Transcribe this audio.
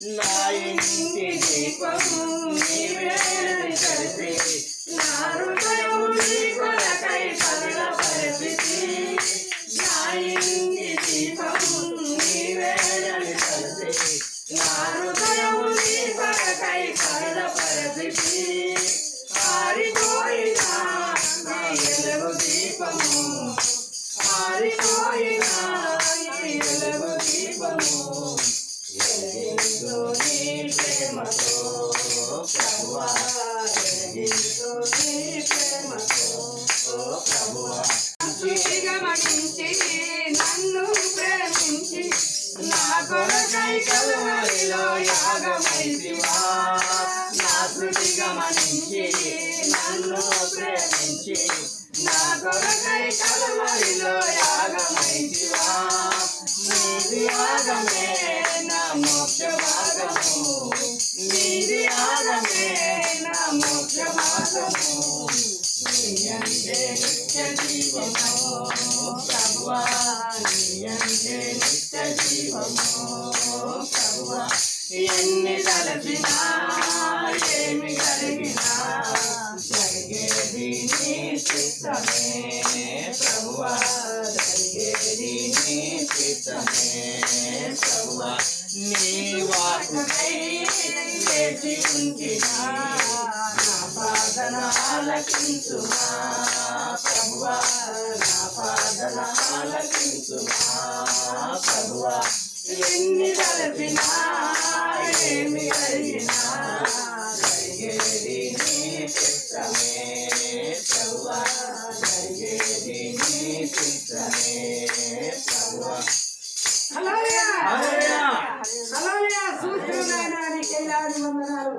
నా ఇంటి దీపము నీవేనని తెలిసి నా హృదయం నీ కొరకై పరపరచితి. నా ఇంటి దీపము నీవేనని తెలిసి నా హృదయం నీ కొరకై పరపరచితి. ఆరిపోయినా నా వెలుగు దీపము ఆరిపోయినా నీ వెలుగు దీపము వెలిగించు నీ ప్రేమతో ప్రభువా, వెలిగించు నీ ప్రేమతో ప్రభువా. గమనించి నన్ను ప్రేమించి నా కొరకై కలువరిలో యాగమైతివా. నా శృతి గమనించి నన్ను ప్రేమించి నా కొరకై కలువరిలో యాగమైతివా. నీది యాగమే నా మోక్ష మార్గము, నీది యాగమే నా మోక్ష మార్గము. నీ అంటే నిత్య జీవము ప్రభువా, నీ అంటే నిత్య జీవము ప్రభువా. ఎన్ని తలచినా ఏమి కలిగినా జరిగేది నీ చిత్తమే ప్రభువా, జరిగేది నీ చిత్తమే ప్రభువా. నీ వాక్కుకై వేచి ఉంటినా నా ప్రార్థన ఆలకించుమా ప్రభువా, నా ప్రార్థన ఆలకించుమా ప్రభువా. ఎన్ని తలచినా ఏమి కలిగినా జరిగేది నీ చిత్తమే ప్రభువా, జరిగేది నీ చిత్తమే ప్రభువా. హల్లెలూయా హల్లెలూయా హల్లెలూయా. సూత్రుడైన నీకే వందనాలు.